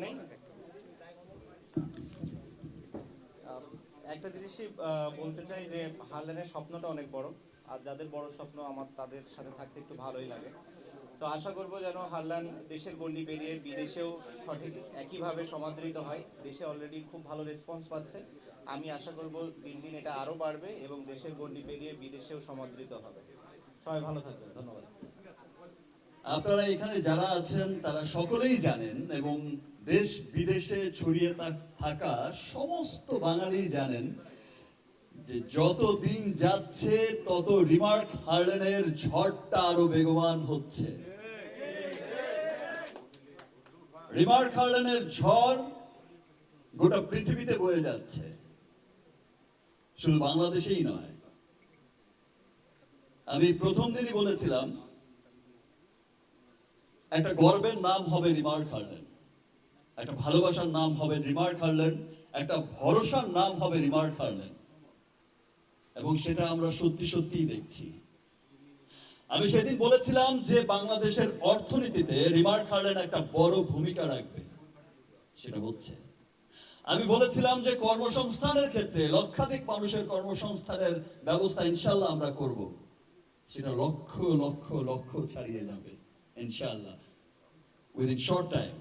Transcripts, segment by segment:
নেই। একটা জিনিসই বলতে চাই যে হারলেনের স্বপ্নটা অনেক বড়, আর যাদের বড় স্বপ্ন আমার তাদের সাথে থাকতে একটু ভালোই লাগে। তো আশা করব যেন হারলান দেশের গণ্ডি পেরিয়ে বিদেশেও সঠিক একইভাবে সমাদৃত হয়। দেশে অলরেডি খুব ভালো রেসপন্স পাচ্ছে। আমি আশা করব দিন দিন এটা আরও বাড়বে এবং দেশের গণ্ডি পেরিয়ে বিদেশেও সমাদৃত হবে। সবাই ভালো থাকবেন, ধন্যবাদ। আপনারা এখানে যারা আছেন তারা সকলেই জানেন এবং দেশ বিদেশে ছড়িয়ে থাকা সমস্ত বাঙালি জানেন যে যত দিন যাচ্ছে তত রিমার্ক হার্লেনের ঝড়টা আরো বেগবান হচ্ছে। রিমার্ক হার্লেনের ঝড় গোটা পৃথিবীতে বয়ে যাচ্ছে, শুধু বাংলাদেশেই নয়। আমি প্রথম দিনই বলেছিলাম একটা গর্বের নাম হবে রিমার্ক হার্লেন, একটা ভালোবাসার নাম হবে রিমার্ক হার্লেন, একটা ভরসার নাম হবে রিমার্ক হার্লেন, এবং সেটা আমরা সত্যি সত্যিই দেখছি। আমি সেদিন বলেছিলাম যে বাংলাদেশের অর্থনীতিতে রিমার্ক হার্লেন একটা বড় ভূমিকা রাখবে, সেটা হচ্ছে। আমি বলেছিলাম যে কর্মসংস্থানের ক্ষেত্রে লক্ষাধিক মানুষের কর্মসংস্থানের ব্যবস্থা ইনশাল্লাহ আমরা করব, সেটা লক্ষ লক্ষ লক্ষ ছাড়িয়ে যাবে ইনশাল্লাহ উইদিন শর্ট টাইম।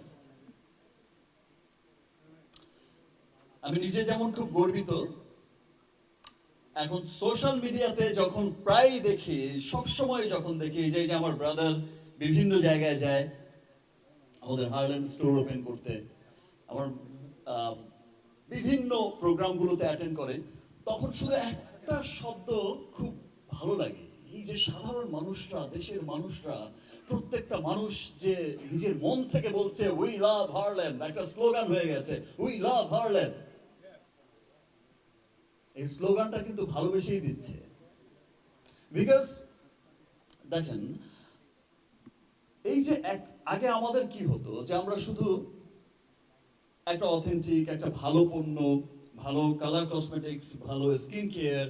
আমি নিজে যেমন খুব গর্বিত, এখন সোশ্যাল মিডিয়াতে যখন প্রায় দেখি, সবসময় যখন দেখি যে আমার ব্রাদার বিভিন্ন জায়গায় যায় আমাদের হার্লেন স্টোর ওপেন করতে, আমার বিভিন্ন প্রোগ্রামগুলোতে অ্যাটেন্ড করে, তখন শুধু একটা শব্দ খুব ভালো লাগে, এই যে সাধারণ মানুষরা, দেশের মানুষরা, প্রত্যেকটা মানুষ যে নিজের মন থেকে বলছে উই লাভ হার্লেন, একটা স্লোগান হয়ে গেছে, উই লাভ হার্লেন। এই স্লোগানটা কিন্তু ভালোবেসেই দিচ্ছে। বিকজ দেখেন, এই যে আগে আমাদের কি হতো যে আমরা শুধু একটা অথেন্টিক, একটা ভালো পণ্য, ভালো কালার কসমেটিক্স, ভালো স্কিন কেয়ার,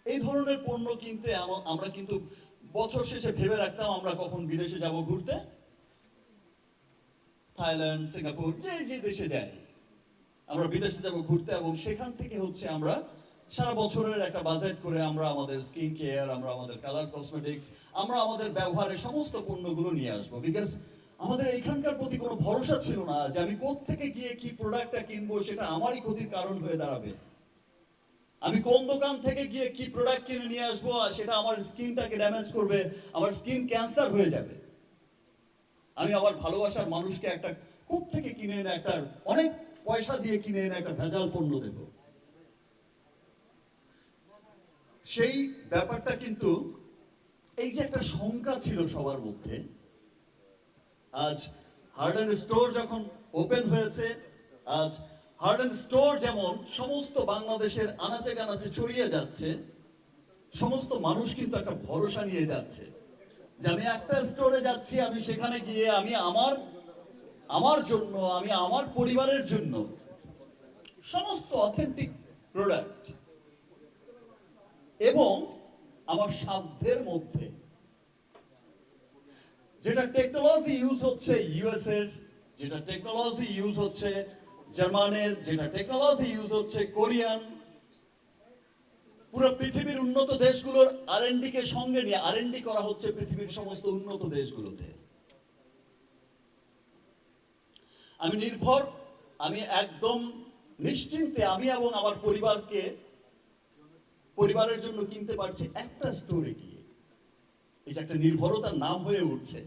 এই ধরনের পণ্য কিনতে আমরা কিন্তু বছর শেষে ভেবে রাখতাম আমরা কখন বিদেশে যাব ঘুরতে, থাইল্যান্ড, সিঙ্গাপুর, যে যে দেশে যাই আমরা বিদেশে যাব ঘুরতে, এবং সেখান থেকে হচ্ছে আমরা সারা বছরের একটা বাজেট করে আমরা আমাদের স্কিন কেয়ার, আমরা আমাদের কালার কসমেটিক্স, আমরা আমাদের ব্যবহারের সমস্ত পণ্যগুলো নিয়ে আসবো। বিকজ আমাদের এইখানকার প্রতি কোনো ভরসা ছিল না যে আমি কোত্থেকে গিয়ে কি প্রোডাক্টটা কিনবো সেটা আমারই ক্ষতির কারণ হয়ে দাঁড়াবে। আমি কোন দোকান থেকে গিয়ে কি প্রোডাক্ট কিনে নিয়ে আসবো আর সেটা আমার স্কিনটাকে ড্যামেজ করবে, আমার স্কিন ক্যান্সার হয়ে যাবে। আমি আমার ভালোবাসার মানুষকে একটা কোত্থেকে কিনে এনে একটা অনেক পয়সা দিয়ে কিনে এনে একটা ভেজাল পণ্য দেব। সেই ব্যাপারটা কিন্তু, এই যে একটা শঙ্কা ছিল সবার মধ্যে, আজ হার্লেন স্টোর যখন ওপেন হয়েছে, আজ হার্লেন স্টোর যেমন সমস্ত বাংলাদেশের আনাচে কানাচে ছড়িয়ে যাচ্ছে, সমস্ত মানুষ কিন্তু একটা ভরসা নিয়ে যাচ্ছে যে আমি একটা স্টোরে যাচ্ছি, আমি সেখানে গিয়ে আমি আমার জন্য, আমি আমার পরিবারের জন্য সমস্ত অথেন্টিক প্রোডাক্ট এবং আমার সাধ্যের মধ্যে, যেটা টেকনোলজি ইউজ হচ্ছে ইউএস এর, যেটা টেকনোলজি ইউজ হচ্ছে জার্মানের, যেটা টেকনোলজি ইউজ হচ্ছে কোরিয়ান, পুরো পৃথিবীর উন্নত দেশগুলোর আর&ডি কে সঙ্গে নিয়ে আর&ডি করা হচ্ছে পৃথিবীর সমস্ত উন্নত দেশগুলোতে। আমি একদম নিশ্চিন্তে আমি এবং আমার পরিবারের জন্য কিনতে পারছি একটা স্টোরে গিয়ে। এই যে একটা নির্ভরতার নাম হয়ে উঠছে।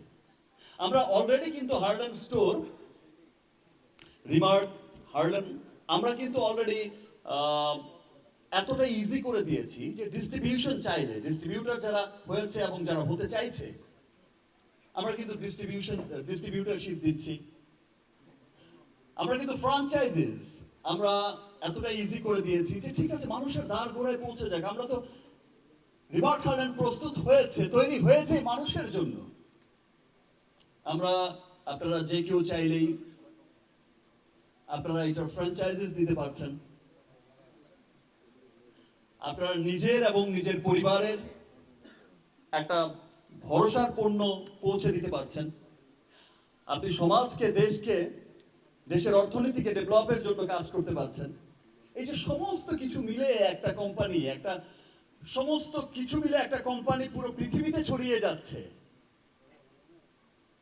আমরা অলরেডি কিন্তু হার্লেন স্টোর, রিমার্ক, হার্লেন, আমরা কিন্তু অলরেডি এতটা ইজি করে দিয়েছি যে ডিস্ট্রিবিউশন চাইলে, ডিস্ট্রিবিউটর যারা হয়েছে এবং যারা হতে চাইছে, আমরা কিন্তু ডিস্ট্রিবিউটরশিপ দিচ্ছি। আমরা কিন্তু ফ্র্যাঞ্চাইজিস আমরা এতটা ইজি করে দিয়েছি যে ঠিক আছে, মানুষের দ্বার গোড়ায় পৌঁছে যাক। আমরা তো রিমার্ক হার্লেন প্রস্তুত হয়েছে, তৈরি হয়েছে মানুষের জন্য। আমরা, আপনারা যে কেউ চাইলেই আপনারা এটার ফ্র্যাঞ্চাইজিস দিতে পারছেন। আপনারা নিজের এবং নিজের পরিবারের একটা ভরসার পণ্য পৌঁছে দিতে পারছেন। আপনি সমাজকে, দেশকে দেশের অর্থনীতিকে ডেভেলপের জন্য কাজ করতে পারছেন। এই যে সমস্ত কিছু মিলে একটা কোম্পানি, সমস্ত কিছু মিলে একটা কোম্পানি পুরো পৃথিবীতে ছড়িয়ে যাচ্ছে।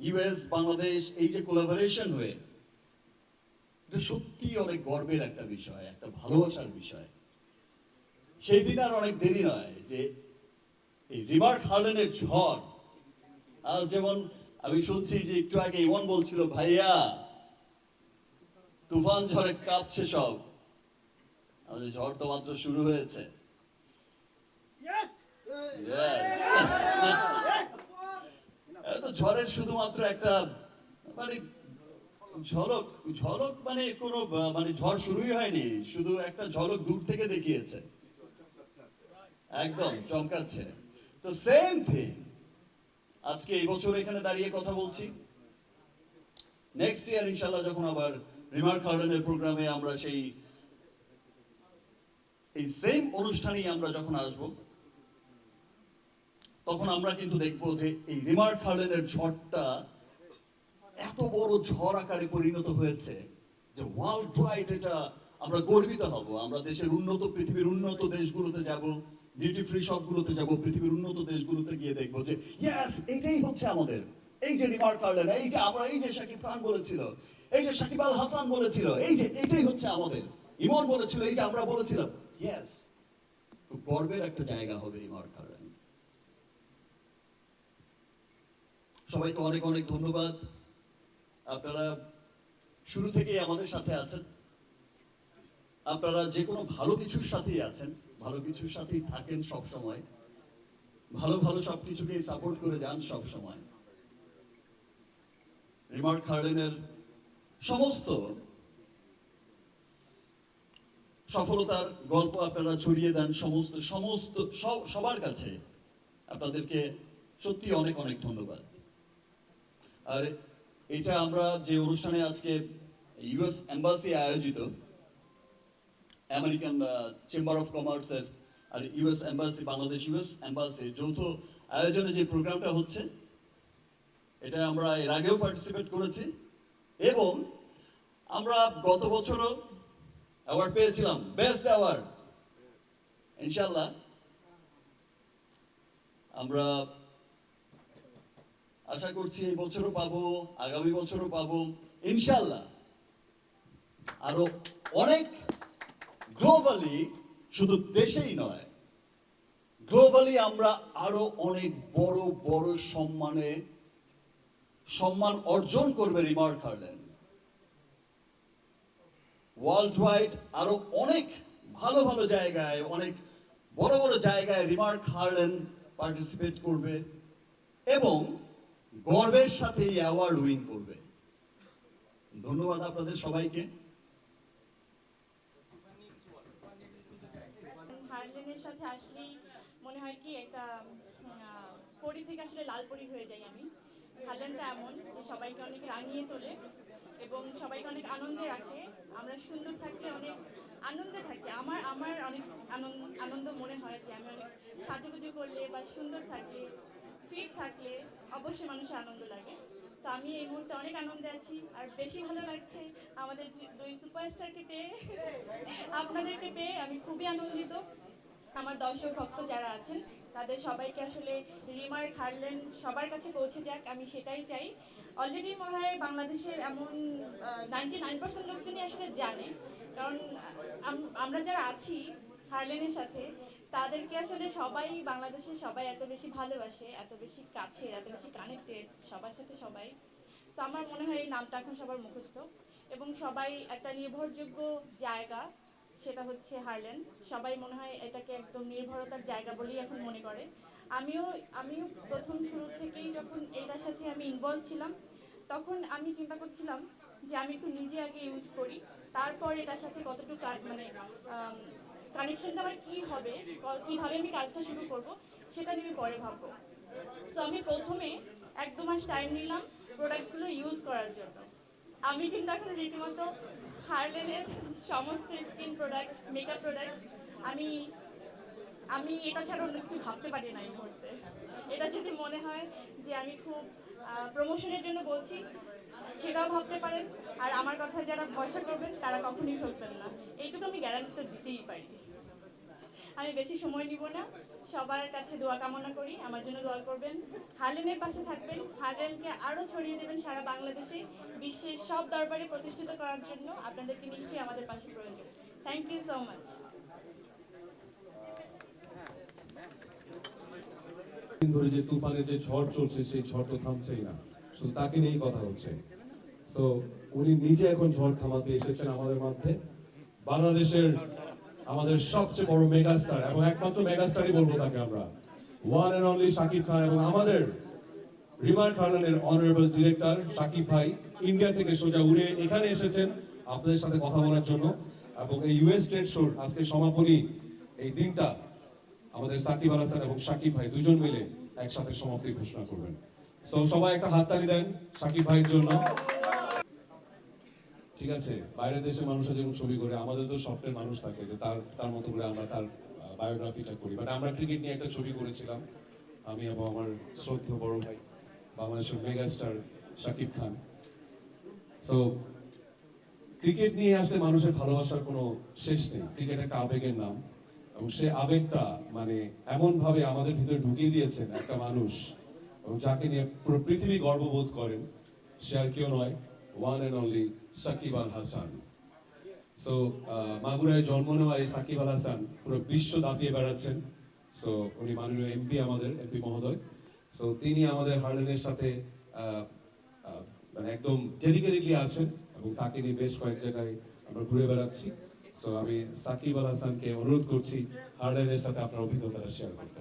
ইউএস বাংলাদেশ এই যে কোলাবোরেশন হয়ে, এটা সত্যি অনেক গর্বের একটা বিষয়, একটা ভালোবাসার বিষয়। সেই দিন আর অনেক দেরি নয় যে এই রিমার্ক হার্লেনের ঝড়, আজ যেমন আমি শুনছি যে একটু আগে ইমন বলছিল, ভাইয়া তুফান ঝড়ে কাঁপছে সব, আমাদের ঝড় তো মাত্র শুরু হয়েছে। Yes! তো ঝড়ের শুধুমাত্র একটা মানে ঝলক, মানে কোনো মানে ঝড় শুরুই হয়নি, শুধু একটা ঝলক দূর থেকে দেখিয়েছে, একদম চমকাচ্ছে। তো সেম থিং আজকে এই বছর এখানে দাঁড়িয়ে কথা বলছি, নেক্সট ইয়ার ইনশাল্লাহ যখন আবার রিমার্ক হার্লেনের প্রোগ্রামে আমরা এই সেম অনুষ্ঠানেই আমরা যখন আসব, তখন আমরা কিন্তু দেখবো যে এই রিমার্ক হার্লেনের ঝড়টা এত বড় ঝড় আকারে পরিণত হয়েছে যে ওয়ার্ল্ড ওয়াইড এটা আমরা গর্বিত হব। আমরা দেশের পৃথিবীর উন্নত দেশগুলোতে যাব, ডিউটি ফ্রি শপগুলোতে যাব, পৃথিবীর উন্নত দেশগুলোতে গিয়ে দেখবো যে ইয়েস, এটাই হচ্ছে আমাদের। এই যে রিমার্ক হার্লেন, এই যে শাকিব খান বলেছিল, এই যে শাকিব আল হাসান বলেছিল, এই যে এটাই হচ্ছে আমাদের। ইমন বলেছিল, এই যে আমরা বলেছিলাম, ইয়েস, খুব গর্বের একটা জায়গা হবে রিমার্ক হার্লেন। সবাইকে অনেক অনেক ধন্যবাদ। আপনারা শুরু থেকেই আমাদের সাথে আছেন, আপনারা যে কোনো ভালো কিছুর সাথেই আছেন, ভালো কিছুর সাথেই থাকেন সব সময়, ভালো ভালো সবকিছুকে সাপোর্ট করে যান সব সময়। রিমার্ক হার্লেনের সমস্ত সফলতার গল্প আপনারা ছড়িয়ে দেন সবার কাছে। আপনাদেরকে সত্যি অনেক অনেক ধন্যবাদ। আর এটা আমরা যে অনুষ্ঠানে আজকে ইউএস এম্বাসি আয়োজিত, আমেরিকান চেম্বার অফ কমার্সের আর ইউএস এম্বাসি, বাংলাদেশ ইউএস এম্বাসির যৌথ আয়োজনে যে প্রোগ্রামটা হচ্ছে, এটা আমরা এর আগেও পার্টিসিপেট করেছি এবং আমরা গত বছরও অ্যাওয়ার্ড পেয়েছিলাম, বেস্ট অ্যাওয়ার্ড। ইনশাল্লাহ আমরা আশা করছি এই বছরও পাবো, আগামী বছরও পাবো ইনশাল্লাহ। আরো অনেক গ্লোবালি, শুধু দেশেই নয়, গ্লোবালি আমরা আরো অনেক বড় বড় সম্মান অর্জন করবে রিমার্ক হার্লেন। ওয়ার্ল্ড ওয়াইড আরো অনেক ভালো ভালো জায়গায়, অনেক বড় বড় জায়গায় রিমার্ক হার্লেন পার্টিসিপেট করবে এবং গর্বের সাথে এই অ্যাওয়ার্ড উইন করবে। ধন্যবাদ আপনাদের সবাইকে। হার্লেনের সাথে আসলেই মনে হয় কি একটা পরি থেকে আসলে লাল পরি হয়ে যাই আমি। হার্লেনটা এমন যে সবাইকে অনেক রাঙিয়ে তোলে এবং সবাইকে অনেক আনন্দে রাখে। আমরা সুন্দর থাকলে অনেক আনন্দে থাকি। আমার আমার অনেক আনন্দ মনে হয় যে আমি অনেক সাজুগুজু করলে বা সুন্দর থাকলে, ফিট থাকলে অবশ্যই মানুষের আনন্দ লাগে। তো আমি এই মুহূর্তে অনেক আনন্দে আছি, আর বেশি ভালো লাগছে আমাদের দুই সুপারস্টারকে পেয়ে, আপনাদেরকে পেয়ে আমি খুবই আনন্দিত। আমার দর্শক ভক্ত যারা আছেন তাদের সবাইকে আসলে রিমার্ক হার্লেন সবার কাছে পৌঁছে যাক, আমি সেটাই চাই। অলরেডি মনে হয় বাংলাদেশের এমন 99% লোকজনই আসলে জানে, কারণ আমরা যারা আছি হার্লেনের সাথে তাদেরকে আসলে সবাই, বাংলাদেশের সবাই এত বেশি ভালোবাসে, এত বেশি কাছে, এত বেশি কানেক্টেড সবার সাথে সবাই। তো আমার মনে হয় এই নামটা এখন সবার মুখস্থ এবং সবাই একটা নির্ভরযোগ্য জায়গা, সেটা হচ্ছে হার্লেন। সবাই মনে হয় এটাকে একদম নির্ভরতার জায়গা বলেই এখন মনে করে। আমিও প্রথম শুরু থেকেই যখন এটার সাথে আমি ইনভলভ ছিলাম, তখন আমি চিন্তা করছিলাম যে আমি একটু নিজে আগে ইউজ করি, তারপর এটার সাথে কতটুকু মানে কানেকশনটা আমার কী হবে, কীভাবে আমি কাজটা শুরু করব সেটা নিয়ে আমি পরে ভাববো। সো আমি প্রথমে 1-2 মাস টাইম নিলাম প্রোডাক্টগুলো ইউজ করার জন্য। আমি কিন্তু এখন রীতিমতো হার্লেনের সমস্ত স্কিন প্রোডাক্ট, মেকআপ প্রোডাক্ট আমি আমি এটা ছাড়া অন্য কিছু ভাবতে পারি না এই মুহূর্তে। এটা যদি মনে হয় যে আমি খুব প্রমোশনের জন্য বলছি, সেটাও ভাবতে পারেন। আর আমার কথা যারা ভরসা করবেন তারা কখনোই ঠকবেন না, এইটুকু আমি গ্যারান্টি তো দিতেই পারি। আমি বেশি সময় নিব না, সবার কাছে দোয়া কামনা করি, আমার জন্য দোয়া করবেন, হারলেনের পাশে থাকবেন, হারলেনকে আরও ছড়িয়ে দেবেন সারা বাংলাদেশে, বিশ্বের সব দরবারে প্রতিষ্ঠিত করার জন্য আপনাদেরকে নিশ্চয়ই আমাদের পাশে প্রয়োজন। Thank you so much. দিন ধরে যে তুফানের যে ঝড় চলছে সেই ঝড় তো থামছেই না, শুধু তাকে নিয়েই কথা হচ্ছে। সো উনি নিজে এখন ঝড় থামাতে এসেছেন আমাদের মধ্যে। বাংলাদেশের আমাদের সবচেয়ে বড় মেগাস্টার এবং একমাত্র মেগাস্টারই বলবো তাকে আমরা, one and only Shakib Khan, এবং আমাদের রিমার্ক হারলানের অনারেবল ডিরেক্টর শাকিব ভাই ইন্ডিয়া থেকে সোজা উড়ে এখানে এসেছেন আপনাদের সাথে কথা বলার জন্য। এবং এই ইউএস ট্রেড শোর আজকে সমাপনী এই দিনটা আমাদের সাকিব আল হাসান এবং শাকিব ভাই দুজন মিলে একসাথে সমাপ্তি ঘোষণা করবেন। সো সবাই একটা হাততালি দেন শাকিব ভাইয়ের জন্য। ঠিক আছে, বাইরের দেশের মানুষরা যেমন ছবি করে, আমাদের তো স্বপ্নের মানুষ থাকে যে তার মতো করে আমরা তার বায়োগ্রাফিটা করি। বাট আমরা ক্রিকেট নিয়ে একটা ছবি করেছিলাম, আমি এবং আমার শ্রদ্ধেয় বড় ভাই বাংলাদেশের megastar Shakib Khan. So cricket নিয়ে আসলে মানুষের ভালোবাসার কোনো শেষ নেই। ক্রিকেট একটা আবেগের নাম, এবং সে আবেগটা মানে এমন ভাবে আমাদের ভিতরে ঢুকিয়ে দিয়েছেন একটা মানুষ, এবং যাকে নিয়ে পুরো পৃথিবী গর্ববোধ করেন, সে আর কেউ নয়, one and only Shakib Al Hasan. So মাগুরায় জন্ম নেওয়া এই সাকিব আল হাসান পুরো বিশ্ব দাপিয়ে বেড়াচ্ছেন। সো উনি মাননীয় এমপি, আমাদের এমপি মহোদয়। সো তিনি আমাদের হারলেনের সাথে মানে একদম ডেডিকেটেডলি আছেন, এবং তাকে নিয়ে বেশ কয়েক জায়গায় আমরা ঘুরে বেড়াচ্ছি। সো আমি সাকিব আল হাসানকে অনুরোধ করছি হারলেনের সাথে আপনার অভিজ্ঞতাটা শেয়ার করতে।